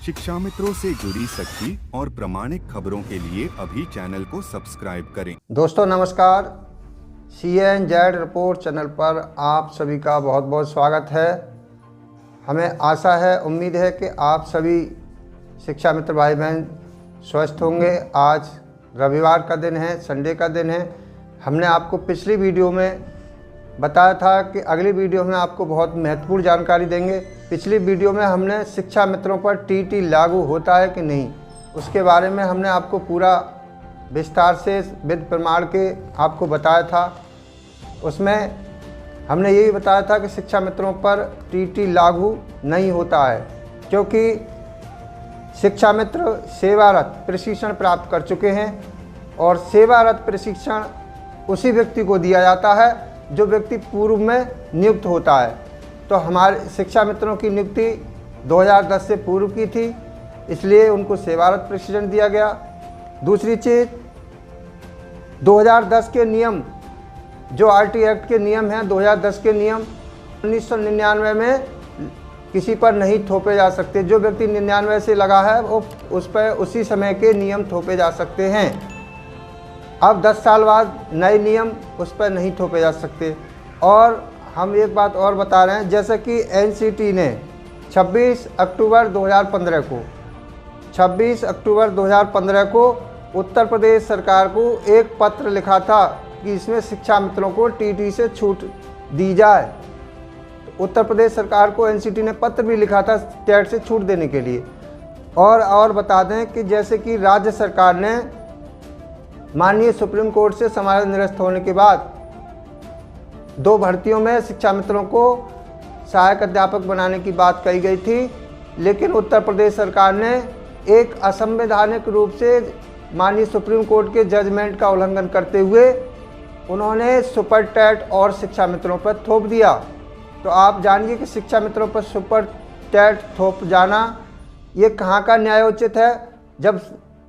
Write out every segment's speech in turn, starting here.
शिक्षा मित्रों से जुड़ी सच्ची और प्रामाणिक खबरों के लिए अभी चैनल को सब्सक्राइब करें। दोस्तों नमस्कार, CNZ रिपोर्ट चैनल पर आप सभी का बहुत बहुत स्वागत है। हमें आशा है, उम्मीद है कि आप सभी शिक्षा मित्र भाई बहन स्वस्थ होंगे। आज रविवार का दिन है, संडे का दिन है। हमने आपको पिछली वीडियो में बताया था कि अगली वीडियो में आपको बहुत महत्वपूर्ण जानकारी देंगे। पिछली वीडियो में हमने शिक्षा मित्रों पर TT लागू होता है कि नहीं, उसके बारे में हमने आपको पूरा विस्तार से विद प्रमाण के आपको बताया था। उसमें हमने यही बताया था कि शिक्षा मित्रों पर TT लागू नहीं होता है, क्योंकि शिक्षा मित्र सेवारत प्रशिक्षण प्राप्त कर चुके हैं और सेवारत प्रशिक्षण उसी व्यक्ति को दिया जाता है जो व्यक्ति पूर्व में नियुक्त होता है। तो हमारे शिक्षा मित्रों की नियुक्ति 2010 से पूर्व की थी, इसलिए उनको सेवारत प्रशिक्षण दिया गया। दूसरी चीज़, 2010 के नियम, जो RT एक्ट के नियम हैं, 2010 के नियम 1999 में किसी पर नहीं थोपे जा सकते। जो व्यक्ति 99 से लगा है वो उस पर उसी समय के नियम थोपे जा सकते हैं। अब 10 साल बाद नए नियम उस पर नहीं थोपे जा सकते। और हम एक बात और बता रहे हैं, जैसे कि NCT ने 26 अक्टूबर 2015 को उत्तर प्रदेश सरकार को एक पत्र लिखा था कि इसमें शिक्षा मित्रों को TT से छूट दी जाए। उत्तर प्रदेश सरकार को NCT ने पत्र भी लिखा था TET से छूट देने के लिए। और बता दें कि जैसे कि राज्य सरकार ने माननीय सुप्रीम कोर्ट से समायोजन निरस्त होने के बाद 2 भर्तियों में शिक्षा मित्रों को सहायक अध्यापक बनाने की बात कही गई थी, लेकिन उत्तर प्रदेश सरकार ने एक असंवैधानिक रूप से माननीय सुप्रीम कोर्ट के जजमेंट का उल्लंघन करते हुए उन्होंने सुपर टेट और शिक्षा मित्रों पर थोप दिया। तो आप जानिए कि शिक्षा मित्रों पर सुपर टेट थोप जाना ये कहाँ का न्यायोचित है। जब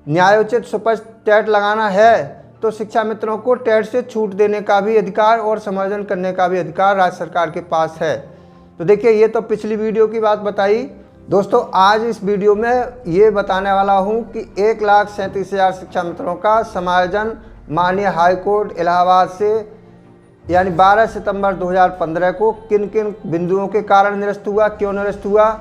न्यायोचित सुपर टेट लगाना है तो शिक्षा मित्रों को टेट से छूट देने का भी अधिकार और समायोजन करने का भी अधिकार राज्य सरकार के पास है। तो देखिए, ये तो पिछली वीडियो की बात बताई। दोस्तों, आज इस वीडियो में ये बताने वाला हूँ कि 1,37,000 शिक्षा मित्रों का समायोजन माननीय हाई कोर्ट इलाहाबाद से यानी 12 सितंबर 2015 को किन किन बिंदुओं के कारण निरस्त हुआ, क्यों निरस्त हुआ,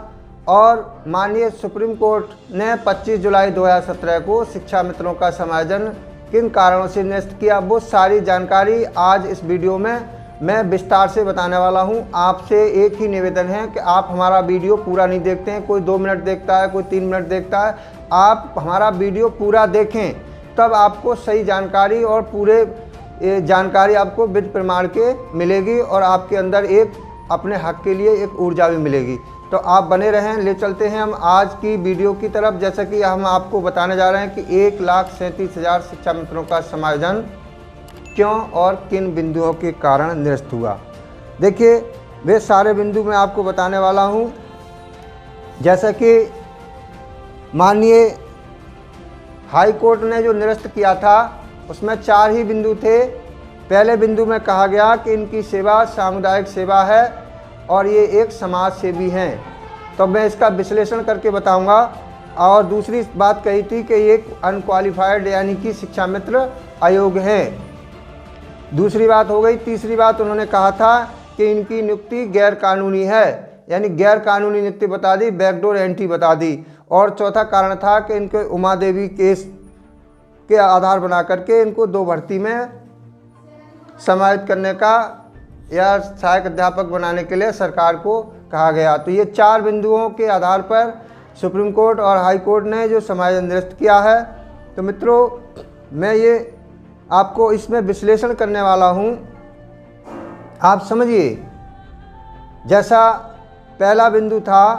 और माननीय सुप्रीम कोर्ट ने 25 जुलाई 2017 को शिक्षा मित्रों का समायोजन किन कारणों से निरस्त किया, वो सारी जानकारी आज इस वीडियो में मैं विस्तार से बताने वाला हूं। आपसे एक ही निवेदन है कि आप हमारा वीडियो पूरा नहीं देखते हैं, कोई 2 मिनट देखता है, कोई 3 मिनट देखता है। आप हमारा वीडियो पूरा देखें, तब आपको सही जानकारी और पूरे जानकारी आपको विद प्रमाण के मिलेगी और आपके अंदर एक अपने हक के लिए एक ऊर्जा भी मिलेगी। तो आप बने रहें। ले चलते हैं हम आज की वीडियो की तरफ। जैसा कि हम आपको बताने जा रहे हैं कि 1,37,000 शिक्षा मित्रों का समायोजन क्यों और किन बिंदुओं के कारण निरस्त हुआ। देखिए, वे सारे बिंदु मैं आपको बताने वाला हूं। जैसा कि माननीय हाई कोर्ट ने जो निरस्त किया था उसमें 4 ही बिंदु थे। पहले बिंदु में कहा गया कि इनकी सेवा सामुदायिक सेवा है और ये एक समाज सेवी हैं, तो मैं इसका विश्लेषण करके बताऊंगा। और दूसरी बात कही थी कि ये अनक्वालिफाइड यानी कि शिक्षा मित्र अयोग्य हैं। दूसरी बात हो गई। तीसरी बात उन्होंने कहा था कि इनकी नियुक्ति गैर कानूनी है, यानी गैर कानूनी नियुक्ति बता दी, बैकडोर एंट्री बता दी। और चौथा कारण था कि इनके उमा देवी केस के आधार बना करके इनको 2 भर्ती में समाहित करने का या सहायक अध्यापक बनाने के लिए सरकार को कहा गया। तो ये 4 बिंदुओं के आधार पर सुप्रीम कोर्ट और हाई कोर्ट ने जो समायोजन निरस्त किया है। तो मित्रों, मैं ये आपको इसमें विश्लेषण करने वाला हूँ। आप समझिए, जैसा पहला बिंदु था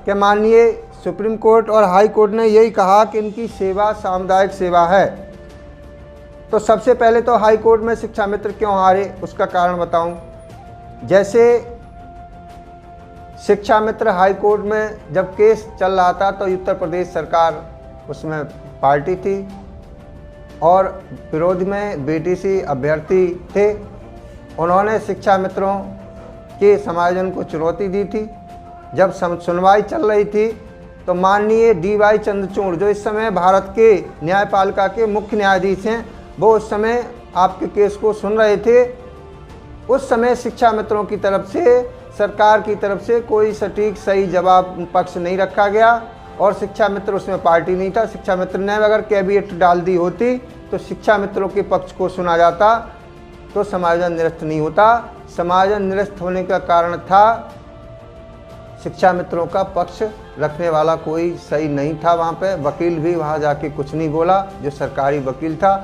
कि माननीय सुप्रीम कोर्ट और हाई कोर्ट ने यही कहा कि इनकी सेवा सामुदायिक सेवा है। तो सबसे पहले तो हाई कोर्ट में शिक्षा मित्र क्यों हारे, उसका कारण बताऊं। जैसे शिक्षा मित्र हाई कोर्ट में जब केस चल रहा था तो उत्तर प्रदेश सरकार उसमें पार्टी थी और विरोध में BTC अभ्यर्थी थे। उन्होंने शिक्षा मित्रों के समायोजन को चुनौती दी थी। जब सुनवाई चल रही थी तो माननीय DY चंद्रचूड़ जो इस समय भारत के न्यायपालिका के मुख्य न्यायाधीश हैं, वो उस समय आपके केस को सुन रहे थे। उस समय शिक्षा मित्रों की तरफ से, सरकार की तरफ से कोई सटीक सही जवाब पक्ष नहीं रखा गया और शिक्षा मित्र उसमें पार्टी नहीं था। शिक्षा मित्र ने अगर कैबिनेट डाल दी होती तो शिक्षा मित्रों के पक्ष को सुना जाता, तो समायोजन निरस्त नहीं होता। समायोजन निरस्त होने का कारण था शिक्षा मित्रों का पक्ष रखने वाला कोई सही नहीं था। वहाँ पे वकील भी वहाँ जाके कुछ नहीं बोला, जो सरकारी वकील था,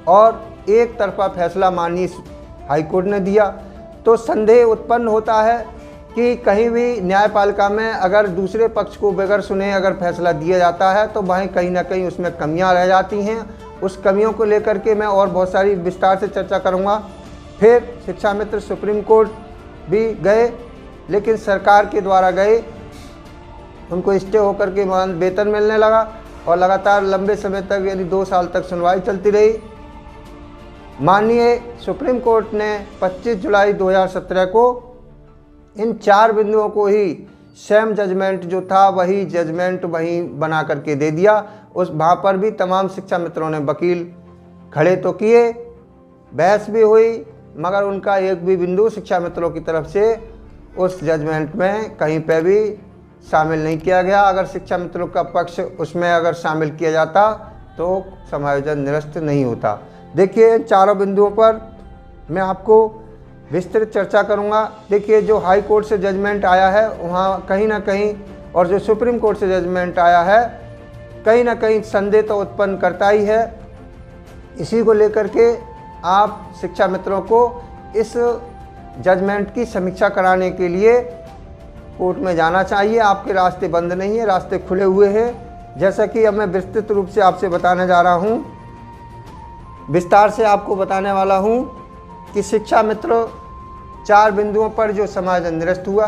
और एक तरफा फैसला माननीय हाईकोर्ट ने दिया। तो संदेह उत्पन्न होता है कि कहीं भी न्यायपालिका में अगर दूसरे पक्ष को बगैर सुने अगर फैसला दिया जाता है तो वहीं कहीं ना कहीं उसमें कमियां रह जाती हैं। उस कमियों को लेकर के मैं और बहुत सारी विस्तार से चर्चा करूंगा। फिर शिक्षा मित्र सुप्रीम कोर्ट भी गए, लेकिन सरकार के द्वारा गए, उनको स्टे होकर के वेतन मिलने लगा और लगातार लंबे समय तक यानी 2 साल तक सुनवाई चलती रही। माननीय सुप्रीम कोर्ट ने 25 जुलाई 2017 को इन 4 बिंदुओं को ही सेम जजमेंट जो था वही जजमेंट वहीं बना करके दे दिया। उस वहाँ पर भी तमाम शिक्षा मित्रों ने वकील खड़े तो किए, बहस भी हुई, मगर उनका एक भी बिंदु शिक्षा मित्रों की तरफ से उस जजमेंट में कहीं पे भी शामिल नहीं किया गया। अगर शिक्षा मित्रों का पक्ष उसमें अगर शामिल किया जाता तो समायोजन निरस्त नहीं होता। देखिए, इन 4 बिंदुओं पर मैं आपको विस्तृत चर्चा करूंगा। देखिए, जो हाई कोर्ट से जजमेंट आया है वहाँ कहीं ना कहीं, और जो सुप्रीम कोर्ट से जजमेंट आया है कहीं ना कहीं संदेह तो उत्पन्न करता ही है। इसी को लेकर के आप शिक्षा मित्रों को इस जजमेंट की समीक्षा कराने के लिए कोर्ट में जाना चाहिए। आपके रास्ते बंद नहीं है, रास्ते खुले हुए हैं। जैसा कि अब मैं विस्तृत रूप से आपसे बताने जा रहा हूँ, विस्तार से आपको बताने वाला हूँ कि शिक्षा मित्र 4 बिंदुओं पर जो समायोजन निरस्त हुआ।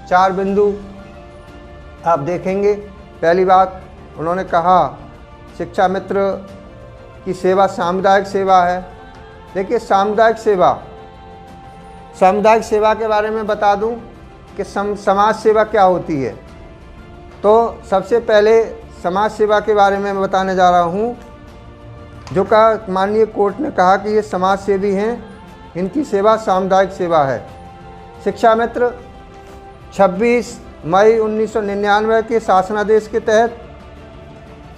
4 बिंदु आप देखेंगे। पहली बात, उन्होंने कहा शिक्षा मित्र की सेवा सामुदायिक सेवा है। देखिए, सामुदायिक सेवा के बारे में बता दूं कि समाज सेवा क्या होती है। तो सबसे पहले समाज सेवा के बारे में मैं बताने जा रहा हूं, जो का माननीय कोर्ट ने कहा कि ये समाज सेवी हैं, इनकी सेवा सामुदायिक सेवा है। शिक्षा मित्र 26 मई 1999 के शासनादेश के तहत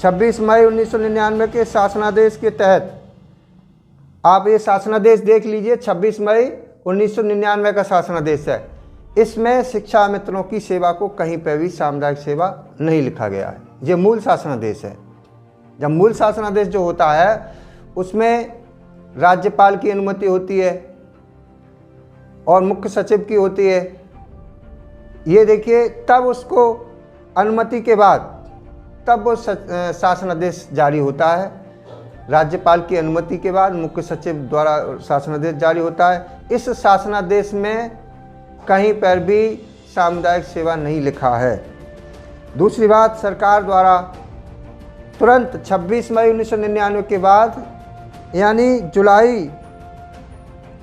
26 मई 1999 के शासनादेश के तहत, आप ये शासनादेश देख लीजिए, 26 मई 1999 का शासनादेश है। इसमें शिक्षा मित्रों की सेवा को कहीं पर भी सामुदायिक सेवा नहीं लिखा गया है। ये मूल शासनादेश है। जब मूल शासनादेश जो होता है उसमें राज्यपाल की अनुमति होती है और मुख्य सचिव की होती है। ये देखिए, तब उसको अनुमति के बाद तब वो शासनादेश जारी होता है। राज्यपाल की अनुमति के बाद मुख्य सचिव द्वारा शासनादेश जारी होता है। इस शासनादेश में कहीं पर भी सामुदायिक सेवा नहीं लिखा है। दूसरी बात, सरकार द्वारा तुरंत 26 मई 1999 के बाद यानी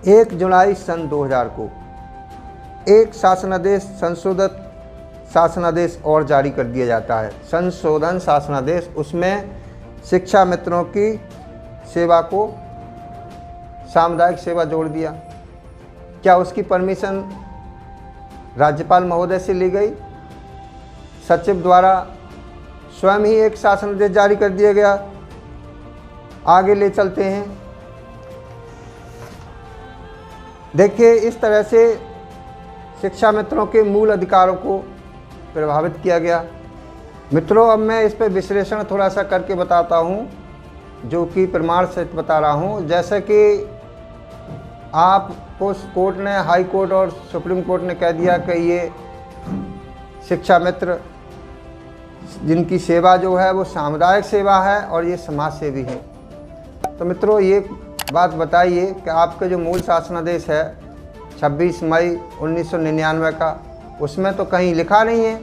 1 जुलाई सन 2000 को एक शासनादेश, संशोधित शासनादेश और जारी कर दिया जाता है। संशोधन शासनादेश, उसमें शिक्षा मित्रों की सेवा को सामुदायिक सेवा जोड़ दिया। क्या उसकी परमिशन राज्यपाल महोदय से ली गई? सचिव द्वारा स्वयं ही एक शासनादेश जारी कर दिया गया। आगे ले चलते हैं। देखिए, इस तरह से शिक्षा मित्रों के मूल अधिकारों को प्रभावित किया गया। मित्रों, अब मैं इस पर विश्लेषण थोड़ा सा करके बताता हूँ, जो कि प्रमाण सहित बता रहा हूँ। जैसे कि आपको कोर्ट ने, हाई कोर्ट और सुप्रीम कोर्ट ने कह दिया कि ये शिक्षा मित्र जिनकी सेवा जो है वो सामुदायिक सेवा है और ये समाज सेवी है। तो मित्रों, ये बात बताइए कि आपका जो मूल शासनादेश है 26 मई 1999 का, उसमें तो कहीं लिखा नहीं है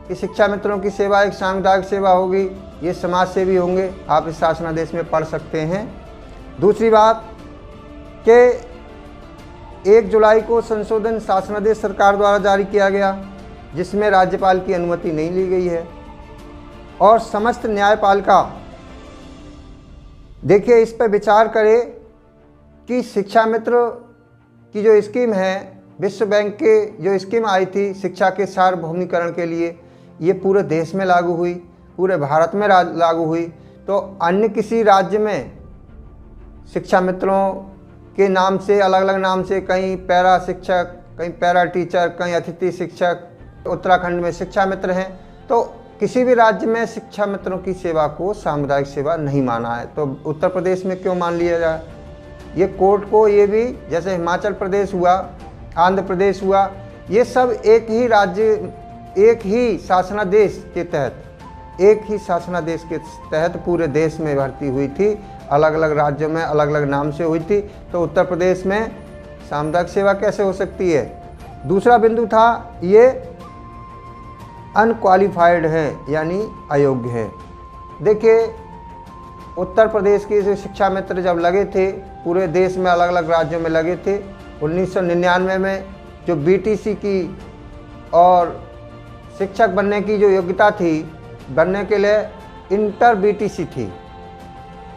कि शिक्षा मित्रों की सेवा एक सामुदायिक सेवा होगी, ये समाज सेवी होंगे। आप इस शासनादेश में पढ़ सकते हैं। दूसरी बात कि 1 जुलाई को संशोधन शासनादेश सरकार द्वारा जारी किया गया, जिसमें राज्यपाल की अनुमति नहीं ली गई है। और समस्त न्यायपालिका देखिए इस पर विचार करे कि शिक्षा मित्र की जो स्कीम है, विश्व बैंक के जो स्कीम आई थी शिक्षा के सार्वभौमिकरण के लिए, ये पूरे देश में लागू हुई, पूरे भारत में लागू हुई। तो अन्य किसी राज्य में शिक्षा मित्रों के नाम से, अलग अलग नाम से, कहीं पैरा शिक्षक, कहीं पैरा टीचर, कहीं अतिथि शिक्षक, उत्तराखंड में शिक्षा मित्र हैं, तो किसी भी राज्य में शिक्षा मित्रों की सेवा को सामुदायिक सेवा नहीं माना है, तो उत्तर प्रदेश में क्यों मान लिया जाए? ये कोर्ट को ये भी, जैसे हिमाचल प्रदेश हुआ, आंध्र प्रदेश हुआ, ये सब एक ही राज्य, एक ही शासनादेश के तहत, एक ही शासनादेश के तहत पूरे देश में भर्ती हुई थी, अलग अलग राज्यों में अलग अलग नाम से हुई थी। तो उत्तर प्रदेश में सामुदायिक सेवा कैसे हो सकती है? दूसरा बिंदु था ये अनक्वालिफाइड है, यानी अयोग्य है। देखिए उत्तर प्रदेश के जो शिक्षा मित्र जब लगे थे, पूरे देश में अलग अलग राज्यों में लगे थे। 1999 में जो बीटीसी की और शिक्षक बनने की जो योग्यता थी, बनने के लिए इंटर बीटीसी थी,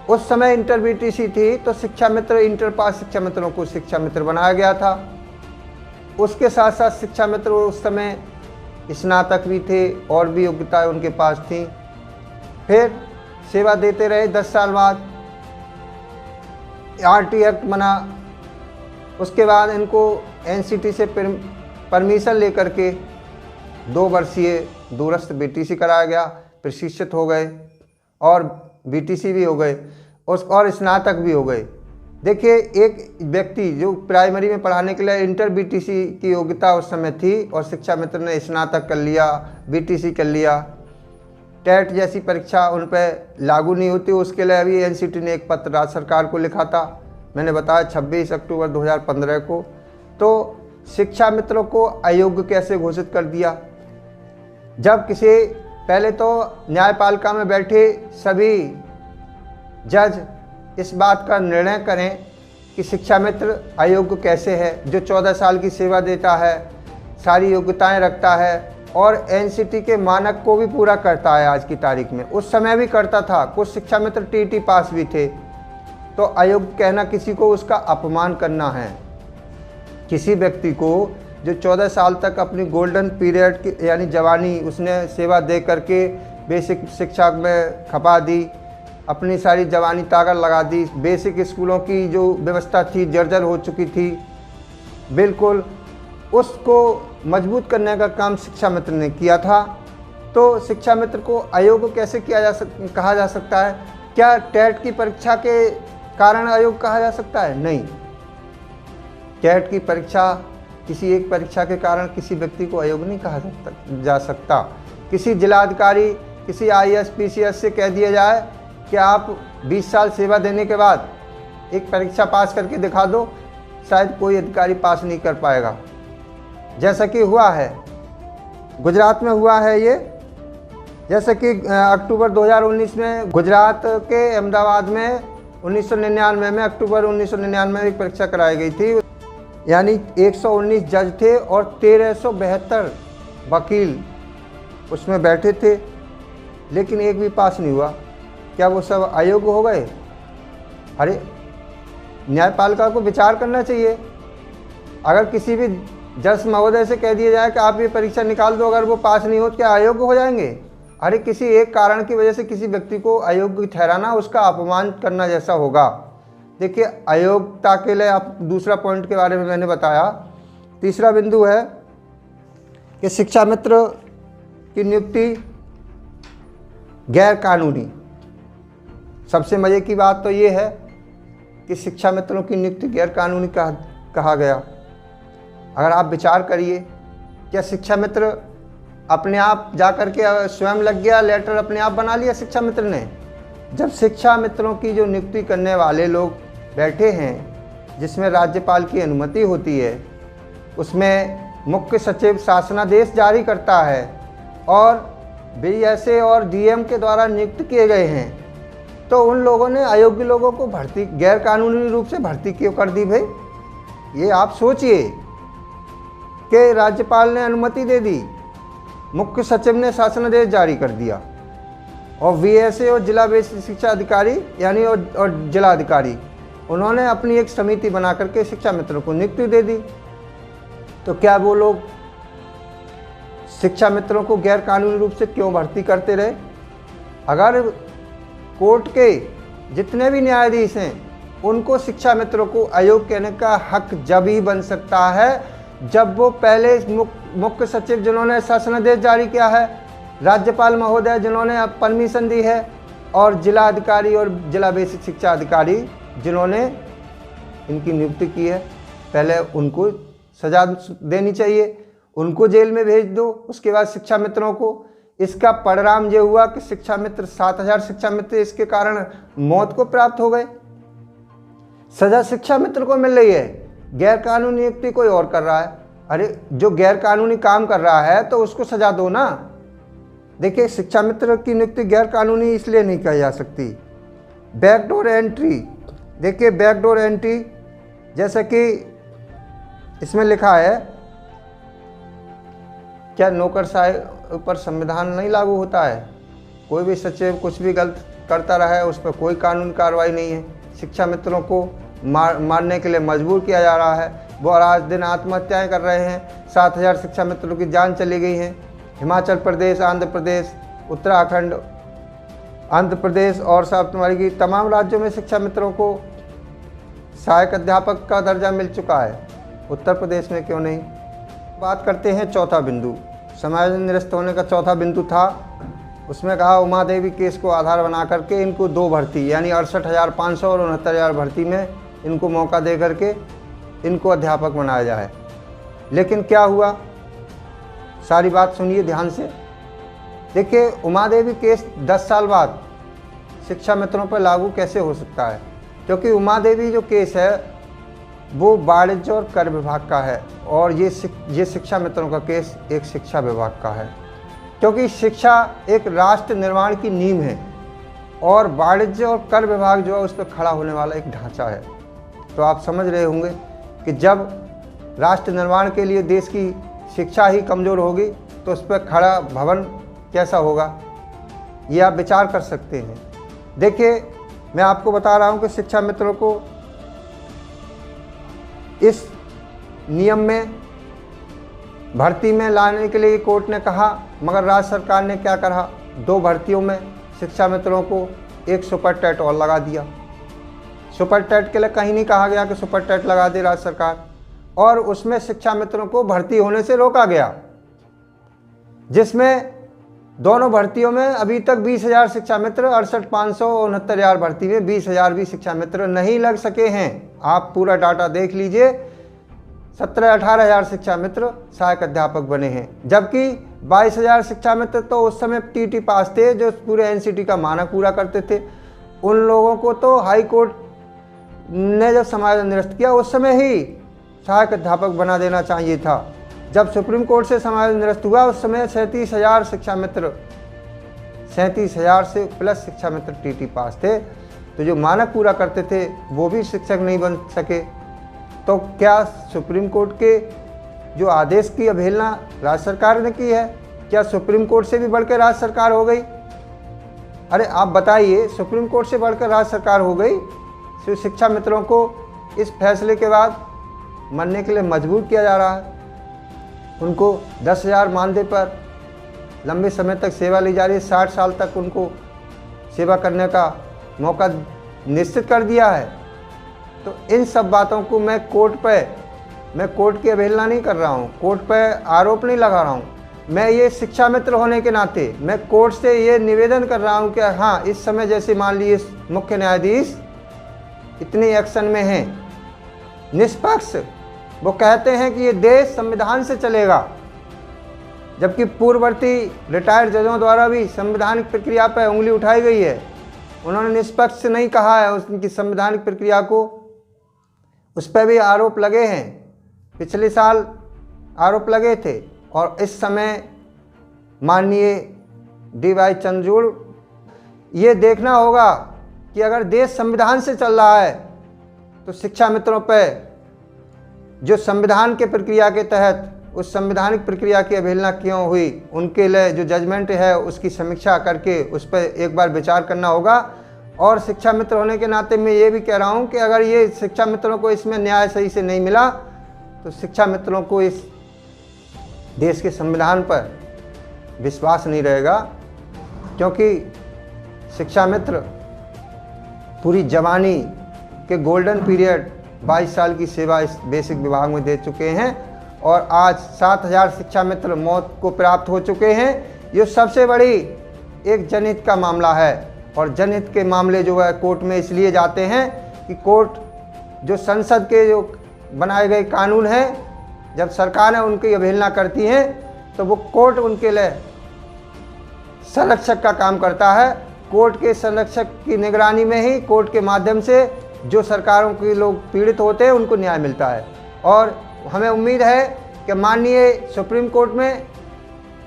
उस समय इंटर बीटीसी थी, तो शिक्षा मित्र, इंटर पास शिक्षा मित्रों को शिक्षा मित्र बनाया गया था। उसके साथ साथ शिक्षा मित्र उस समय स्नातक भी थे और भी योग्यताएं उनके पास थी। फिर सेवा देते रहे। 10 साल बाद आरटी एक्ट बना, उसके बाद इनको एनसीटी से परमिशन लेकर के 2 वर्षीय दूरस्थ बीटीसी कराया गया, प्रशिक्षित हो गए और बीटीसी भी हो गए और स्नातक भी हो गए। देखिए एक व्यक्ति जो प्राइमरी में पढ़ाने के लिए इंटर बीटीसी की योग्यता उस समय थी और शिक्षा मित्र ने स्नातक कर लिया, बीटीसी कर लिया, टेट जैसी परीक्षा उन पर लागू नहीं होती, उसके लिए अभी एनसीटी ने एक पत्र राज्य सरकार को लिखा था, मैंने बताया 26 अक्टूबर 2015 को। तो शिक्षा मित्रों को अयोग्य कैसे घोषित कर दिया? जब किसी, पहले तो न्यायपालिका में बैठे सभी जज इस बात का निर्णय करें कि शिक्षा मित्र अयोग्य कैसे है, जो 14 साल की सेवा देता है, सारी योग्यताएं रखता है और एनसीटी के मानक को भी पूरा करता है आज की तारीख में, उस समय भी करता था, कुछ शिक्षा मित्र टीटी पास भी थे। तो अयोग्य कहना किसी को उसका अपमान करना है। किसी व्यक्ति को जो 14 साल तक अपनी गोल्डन पीरियड की यानी जवानी उसने सेवा दे करके बेसिक शिक्षा में खपा दी, अपनी सारी जवानी ताकत लगा दी, बेसिक स्कूलों की जो व्यवस्था थी जर्जर हो चुकी थी, बिल्कुल उसको मजबूत करने का काम शिक्षा मित्र ने किया था। तो शिक्षा मित्र को अयोग्य कैसे कहा जा सकता है? क्या टेट की परीक्षा के कारण अयोग्य कहा जा सकता है? नहीं। टेट की परीक्षा, किसी एक परीक्षा के कारण किसी व्यक्ति को अयोग्य नहीं कहा जा सकता। किसी जिलाधिकारी, किसी IAS PCS से कह दिया जाए कि आप 20 साल सेवा देने के बाद एक परीक्षा पास करके दिखा दो, शायद कोई अधिकारी पास नहीं कर पाएगा, जैसा कि हुआ है गुजरात में हुआ है ये। जैसे कि अक्टूबर 2019 में गुजरात के अहमदाबाद में 1999 में, अक्टूबर 1999 में एक परीक्षा कराई गई थी, यानी 119 जज थे और 1372 वकील उसमें बैठे थे, लेकिन एक भी पास नहीं हुआ। क्या वो सब अयोग्य हो गए? अरे न्यायपालिका को विचार करना चाहिए। अगर किसी भी जज महोदय से कह दिया जाए कि आप ये परीक्षा निकाल दो, अगर वो पास नहीं हो तो क्या अयोग्य हो जाएंगे? अरे किसी एक कारण की वजह से किसी व्यक्ति को अयोग्य ठहराना उसका अपमान करना जैसा होगा। देखिए अयोग्यता के लिए आप दूसरा पॉइंट के बारे में मैंने बताया। तीसरा बिंदु है कि शिक्षा मित्र की नियुक्ति गैर कानूनी। सबसे मज़े की बात तो ये है कि शिक्षा मित्रों की नियुक्ति गैर कानूनी कहा गया। अगर आप विचार करिए, क्या शिक्षा मित्र अपने आप जा कर के स्वयं लग गया, लेटर अपने आप बना लिया शिक्षा मित्र ने? जब शिक्षा मित्रों की जो नियुक्ति करने वाले लोग बैठे हैं, जिसमें राज्यपाल की अनुमति होती है, उसमें मुख्य सचिव शासनादेश जारी करता है और BSA और DM के द्वारा नियुक्त किए गए हैं, तो उन लोगों ने अयोग्य लोगों को भर्ती, गैर कानूनी रूप से भर्ती क्यों कर दी भाई? ये आप सोचिए कि राज्यपाल ने अनुमति दे दी, मुख्य सचिव ने शासनादेश जारी कर दिया, और VSA और जिला बेसिक शिक्षा अधिकारी यानी और जिला अधिकारी, उन्होंने अपनी एक समिति बना करके शिक्षा मित्रों को नियुक्ति दे दी। तो क्या वो लोग शिक्षा मित्रों को गैर कानूनी रूप से क्यों भर्ती करते रहे? अगर कोर्ट के जितने भी न्यायाधीश हैं उनको शिक्षा मित्रों को अयोग्य कहने का हक जब ही बन सकता है जब वो पहले मुख्य सचिव जिन्होंने शासनादेश जारी किया है, राज्यपाल महोदय जिन्होंने परमिशन दी है, और जिला अधिकारी और जिला बेसिक शिक्षा अधिकारी जिन्होंने इनकी नियुक्ति की है, पहले उनको सजा देनी चाहिए, उनको जेल में भेज दो। उसके बाद शिक्षा मित्रों को, इसका परिणाम ये हुआ कि शिक्षा मित्र 7000 शिक्षा मित्र इसके कारण मौत को प्राप्त हो गए। सजा शिक्षा मित्र को मिल रही है, गैर कानूनी नियुक्ति कोई और कर रहा है। अरे जो गैर कानूनी काम कर रहा है तो उसको सजा दो ना। देखिए, शिक्षा मित्र की नियुक्ति गैर कानूनी इसलिए नहीं कही जा सकती। बैकडोर एंट्री, देखिए बैकडोर एंट्री जैसा कि इसमें लिखा है, क्या नौकरशाही पर संविधान नहीं लागू होता है? कोई भी सचिव कुछ भी गलत करता रहा है, उस पर कोई कानूनी कार्रवाई नहीं है। शिक्षा मित्रों को मारने के लिए मजबूर किया जा रहा है, वो आज दिन आत्महत्याएं कर रहे हैं। 7000 शिक्षा मित्रों की जान चली गई है। हिमाचल प्रदेश, आंध्र प्रदेश, उत्तराखंड, आंध्र प्रदेश और सातवारी की तमाम राज्यों में शिक्षा मित्रों को सहायक अध्यापक का दर्जा मिल चुका है। उत्तर प्रदेश में क्यों नहीं? बात करते हैं चौथा बिंदु, समायोजन निरस्त होने का चौथा बिंदु था। उसमें कहा उमा देवी केस को आधार बना करके इनको 2 भर्ती यानी 68,500 और 69,000 भर्ती में इनको मौका दे करके इनको अध्यापक बनाया जाए। लेकिन क्या हुआ, सारी बात सुनिए ध्यान से। देखिए, उमा देवी केस 10 साल बाद शिक्षा मित्रों पर लागू कैसे हो सकता है? क्योंकि उमा देवी जो केस है वो वाणिज्य और कर विभाग का है, और ये शिक्षा मित्रों का केस एक शिक्षा विभाग का है। क्योंकि शिक्षा एक राष्ट्र निर्माण की नींव है और वाणिज्य और कर विभाग जो है उस पर खड़ा होने वाला एक ढांचा है। तो आप समझ रहे होंगे कि जब राष्ट्र निर्माण के लिए देश की शिक्षा ही कमज़ोर होगी तो उस पर खड़ा भवन कैसा होगा, ये आप विचार कर सकते हैं। देखिए, मैं आपको बता रहा हूँ कि शिक्षा मित्रों को इस नियम में भर्ती में लाने के लिए कोर्ट ने कहा, मगर राज्य सरकार ने क्या करा, 2 भर्तियों में शिक्षा मित्रों को एक सुपर टेट और लगा दिया। सुपर टेट के लिए कहीं नहीं कहा गया कि सुपर टेट लगा दे राज्य सरकार, और उसमें शिक्षा मित्रों को भर्ती होने से रोका गया, जिसमें दोनों भर्तियों में अभी तक 20,000 शिक्षा मित्र, 68,500 और 69,000 भर्ती में 20,000 भी शिक्षा मित्र नहीं लग सके हैं। आप पूरा डाटा देख लीजिए, 17-18,000 शिक्षा मित्र सहायक अध्यापक बने हैं, जबकि 22,000 शिक्षा मित्र तो उस समय TT पास थे जो पूरे NCT का मानक पूरा करते थे। उन लोगों को तो हाई कोर्ट ने जब समायोजन निरस्त किया उस समय ही सहायक अध्यापक बना देना चाहिए था। जब सुप्रीम कोर्ट से समायोजन निरस्त हुआ उस समय 37,000 शिक्षा मित्र, 37,000 से प्लस शिक्षा मित्र TT पास थे, तो जो मानक पूरा करते थे वो भी शिक्षक नहीं बन सके। तो क्या सुप्रीम कोर्ट के जो आदेश की अवहेलना राज्य सरकार ने की है? क्या सुप्रीम कोर्ट से भी बढ़कर राज्य सरकार हो गई? अरे आप बताइए, सुप्रीम कोर्ट से बढ़कर राज्य सरकार हो गई? तो शिक्षा मित्रों को इस फैसले के बाद मरने के लिए मजबूर किया जा रहा है। उनको 10,000 मानदेय पर लंबे समय तक सेवा ली जा रही है, 60 साल तक उनको सेवा करने का मौका निश्चित कर दिया है। तो इन सब बातों को मैं कोर्ट की अवहेलना नहीं कर रहा हूँ, कोर्ट पर आरोप नहीं लगा रहा हूँ। मैं ये शिक्षा मित्र होने के नाते मैं कोर्ट से ये निवेदन कर रहा हूँ कि हाँ, इस समय जैसे मान लीजिए मुख्य न्यायाधीश इतने एक्शन में हैं, निष्पक्ष, वो कहते हैं कि ये देश संविधान से चलेगा, जबकि पूर्ववर्ती रिटायर्ड जजों द्वारा भी संवैधानिक प्रक्रिया पर उंगली उठाई गई है। उन्होंने निष्पक्ष नहीं कहा है उनकी संवैधानिक प्रक्रिया को, उस पर भी आरोप लगे हैं। पिछले साल आरोप लगे थे और इस समय माननीय DY चंद्रचूड़, ये देखना होगा कि अगर देश संविधान से चल रहा है तो शिक्षा मित्रों पर जो संविधान के प्रक्रिया के तहत उस संवैधानिक प्रक्रिया की अवहेलना क्यों हुई, उनके लिए जो जजमेंट है उसकी समीक्षा करके उस पर एक बार विचार करना होगा। और शिक्षा मित्र होने के नाते मैं ये भी कह रहा हूँ कि अगर ये शिक्षा मित्रों को इसमें न्याय सही से नहीं मिला तो शिक्षा मित्रों को इस देश के संविधान पर विश्वास नहीं रहेगा, क्योंकि शिक्षा मित्र पूरी जवानी के गोल्डन पीरियड 22 साल की सेवा इस बेसिक विभाग में दे चुके हैं और आज 7000 शिक्षा मित्र मौत को प्राप्त हो चुके हैं। ये सबसे बड़ी एक जनहित का मामला है और जनहित के मामले जो है कोर्ट में इसलिए जाते हैं कि कोर्ट जो संसद के जो बनाए गए कानून हैं, जब सरकारें उनकी अवहेलना करती हैं तो वो कोर्ट उनके लिए संरक्षक का काम करता है। कोर्ट के संरक्षक की निगरानी में ही, कोर्ट के माध्यम से जो सरकारों के लोग पीड़ित होते हैं उनको न्याय मिलता है। और हमें उम्मीद है कि माननीय सुप्रीम कोर्ट में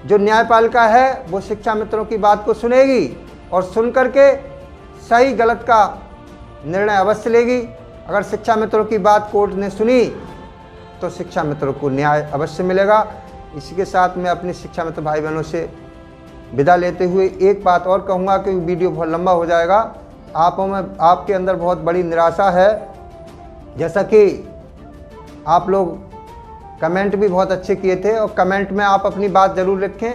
जो न्यायपालिका है वो शिक्षा मित्रों की बात को सुनेगी और सुन करके सही गलत का निर्णय अवश्य लेगी। अगर शिक्षा मित्रों की बात कोर्ट ने सुनी तो शिक्षा मित्रों को न्याय अवश्य मिलेगा। इसी के साथ मैं अपने शिक्षा मित्र भाई बहनों से विदा लेते हुए एक बात और कहूँगा कि वीडियो बहुत लंबा हो जाएगा। आपके अंदर बहुत बड़ी निराशा है, जैसा कि आप लोग कमेंट भी बहुत अच्छे किए थे और कमेंट में आप अपनी बात ज़रूर लिखें,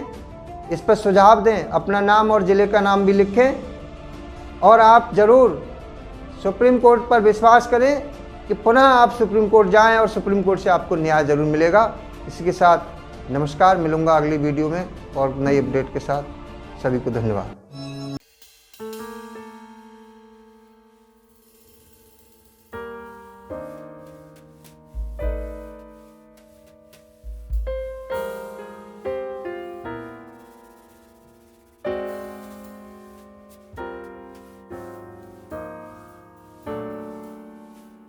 इस पर सुझाव दें, अपना नाम और ज़िले का नाम भी लिखें और आप ज़रूर सुप्रीम कोर्ट पर विश्वास करें कि पुनः आप सुप्रीम कोर्ट जाएं और सुप्रीम कोर्ट से आपको न्याय ज़रूर मिलेगा। इसी के साथ नमस्कार, मिलूँगा अगली वीडियो में और नई अपडेट के साथ। सभी को धन्यवाद।